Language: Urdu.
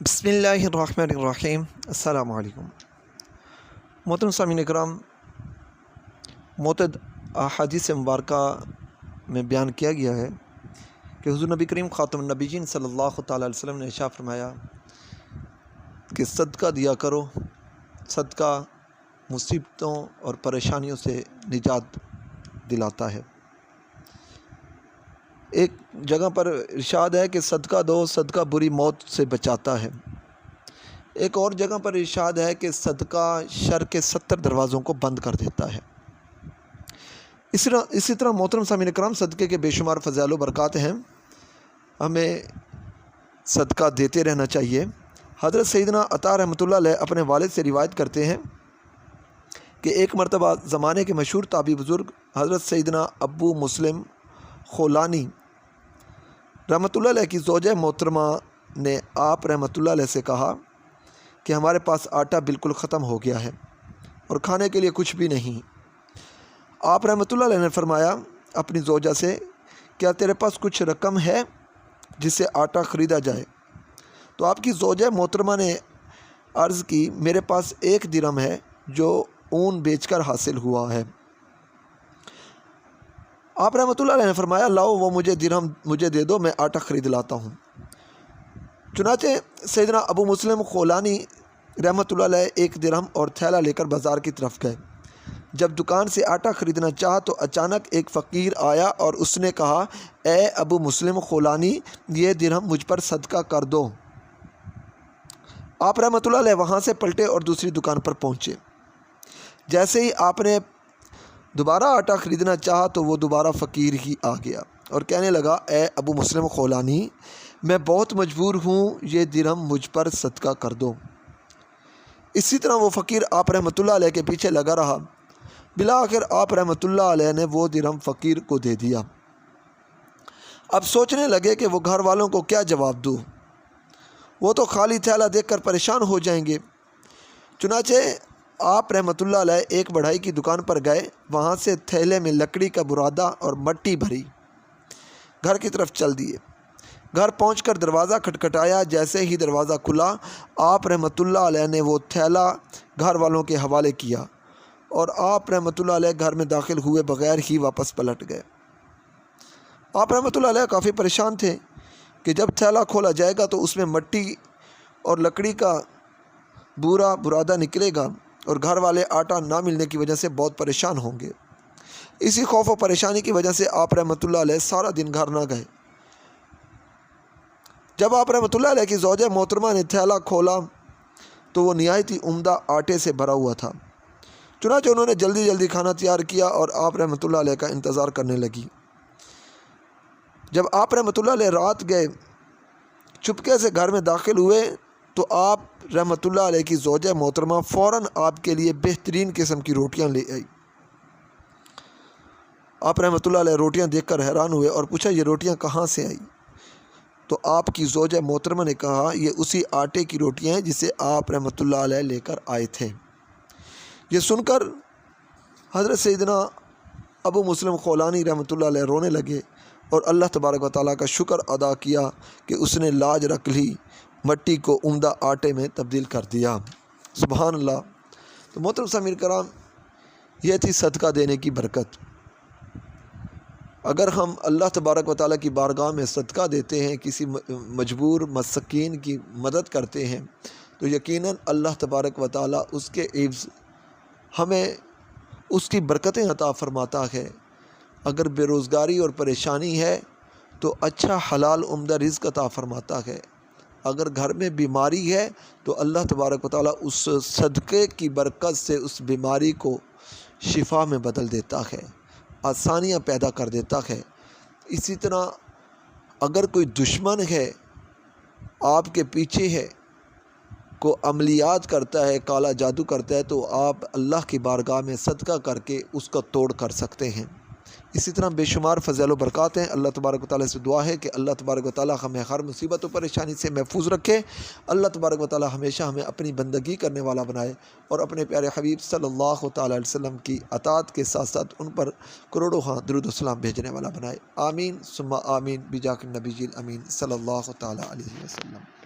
بسم اللہ الرحمن الرحیم۔ السلام علیکم محترم سامعین کرام، معتد احادیث مبارکہ میں بیان کیا گیا ہے کہ حضور نبی کریم خاتم النبیین صلی اللہ تعالیٰ علیہ وسلم نے ارشاد فرمایا کہ صدقہ دیا کرو، صدقہ مصیبتوں اور پریشانیوں سے نجات دلاتا ہے۔ ایک جگہ پر ارشاد ہے کہ صدقہ دو، صدقہ بری موت سے بچاتا ہے۔ ایک اور جگہ پر ارشاد ہے کہ صدقہ شر کے 70 دروازوں کو بند کر دیتا ہے۔ اسی طرح محترم سامعین کرام، صدقے کے بے شمار فضائل و برکات ہیں، ہمیں صدقہ دیتے رہنا چاہیے۔ حضرت سیدنا عطا رحمۃ اللہ علیہ اپنے والد سے روایت کرتے ہیں کہ ایک مرتبہ زمانے کے مشہور تابعی بزرگ حضرت سیدنا ابو مسلم خولانی رحمۃ اللہ علیہ کی زوجہ محترمہ نے آپ رحمۃ اللہ علیہ سے کہا کہ ہمارے پاس آٹا بالکل ختم ہو گیا ہے اور کھانے کے لیے کچھ بھی نہیں۔ آپ رحمۃ اللہ علیہ نے فرمایا اپنی زوجہ سے، کیا تیرے پاس کچھ رقم ہے جس سے آٹا خریدا جائے؟ تو آپ کی زوجہ محترمہ نے عرض کی، میرے پاس 1 درہم ہے جو اون بیچ کر حاصل ہوا ہے۔ آپ رحمۃ اللہ علیہ نے فرمایا، لاؤ وہ درہم مجھے دے دو، میں آٹا خرید لاتا ہوں۔ چنانچہ سیدنا ابو مسلم خولانی رحمۃ اللہ علیہ 1 درہم اور تھیلا لے کر بازار کی طرف گئے۔ جب دکان سے آٹا خریدنا چاہا تو اچانک ایک فقیر آیا اور اس نے کہا، اے ابو مسلم خولانی، یہ درہم مجھ پر صدقہ کر دو۔ آپ رحمۃ اللہ علیہ وہاں سے پلٹے اور دوسری دکان پر پہنچے۔ جیسے ہی آپ نے دوبارہ آٹا خریدنا چاہا تو وہ دوبارہ فقیر ہی آ گیا اور کہنے لگا، اے ابو مسلم خولانی، میں بہت مجبور ہوں، یہ درہم مجھ پر صدقہ کر دو۔ اسی طرح وہ فقیر آپ رحمۃ اللہ علیہ کے پیچھے لگا رہا۔ بالآخر آپ رحمۃ اللہ علیہ نے وہ درہم فقیر کو دے دیا۔ اب سوچنے لگے کہ وہ گھر والوں کو کیا جواب دوں، وہ تو خالی تھیلا دیکھ کر پریشان ہو جائیں گے۔ چنانچہ آپ رحمۃ اللہ علیہ ایک بڑھائی کی دکان پر گئے، وہاں سے تھیلے میں لکڑی کا برادہ اور مٹی بھری گھر کی طرف چل دیے۔ گھر پہنچ کر دروازہ کھٹکھٹایا، جیسے ہی دروازہ کھلا آپ رحمۃ اللہ علیہ نے وہ تھیلا گھر والوں کے حوالے کیا اور آپ رحمۃ اللہ علیہ گھر میں داخل ہوئے بغیر ہی واپس پلٹ گئے۔ آپ رحمۃ اللہ علیہ کافی پریشان تھے کہ جب تھیلا کھولا جائے گا تو اس میں مٹی اور لکڑی کا برادہ نکلے گا اور گھر والے آٹا نہ ملنے کی وجہ سے بہت پریشان ہوں گے۔ اسی خوف و پریشانی کی وجہ سے آپ رحمۃ اللہ علیہ سارا دن گھر نہ گئے۔ جب آپ رحمۃ اللہ علیہ کی زوجہ محترمہ نے تھیلا کھولا تو وہ نہایت ہی عمدہ آٹے سے بھرا ہوا تھا۔ چنانچہ انہوں نے جلدی کھانا تیار کیا اور آپ رحمۃ اللہ علیہ کا انتظار کرنے لگی۔ جب آپ رحمۃ اللہ علیہ رات گئے، چپکے سے گھر میں داخل ہوئے تو آپ رحمۃ اللہ علیہ کی زوجہ محترمہ فوراً آپ کے لیے بہترین قسم کی روٹیاں لے آئی۔ آپ رحمۃ اللہ علیہ روٹیاں دیکھ کر حیران ہوئے اور پوچھا، یہ روٹیاں کہاں سے آئی؟ تو آپ کی زوجہ محترمہ نے کہا، یہ اسی آٹے کی روٹیاں ہیں جسے آپ رحمۃ اللہ علیہ لے کر آئے تھے۔ یہ سن کر حضرت سیدنا ابو مسلم خولانی رحمۃ اللہ علیہ رونے لگے اور اللہ تبارک و تعالیٰ کا شکر ادا کیا کہ اس نے لاج رکھ لی، مٹی کو عمدہ آٹے میں تبدیل کر دیا۔ سبحان اللہ۔ تو محترم سامعین کرام، یہ تھی صدقہ دینے کی برکت۔ اگر ہم اللہ تبارک و تعالیٰ کی بارگاہ میں صدقہ دیتے ہیں، کسی مجبور مسکین کی مدد کرتے ہیں، تو یقیناً اللہ تبارک و تعالیٰ اس کے عوض ہمیں اس کی برکتیں عطا فرماتا ہے۔ اگر بے روزگاری اور پریشانی ہے تو اچھا حلال عمدہ رزق عطا فرماتا ہے۔ اگر گھر میں بیماری ہے تو اللہ تبارک و تعالیٰ اس صدقے کی برکت سے اس بیماری کو شفا میں بدل دیتا ہے، آسانیاں پیدا کر دیتا ہے۔ اسی طرح اگر کوئی دشمن ہے، آپ کے پیچھے ہے، کو عملیات کرتا ہے، کالا جادو کرتا ہے، تو آپ اللہ کی بارگاہ میں صدقہ کر کے اس کا توڑ کر سکتے ہیں۔ اسی طرح بے شمار فضائل و برکات ہیں۔ اللہ تبارک و تعالیٰ سے دعا ہے کہ اللہ تبارک و تعالیٰ ہمیں ہر مصیبت و پریشانی سے محفوظ رکھے۔ اللہ تبارک و تعالیٰ ہمیشہ ہمیں اپنی بندگی کرنے والا بنائے اور اپنے پیارے حبیب صلی اللہ تعالیٰ علیہ وسلم کی اطاعت کے ساتھ ساتھ ان پر کروڑوں درود و سلام بھیجنے والا بنائے۔ آمین ثم آمین بجاہ النبی الامین صلی اللہ تعالیٰ علیہ وسلم۔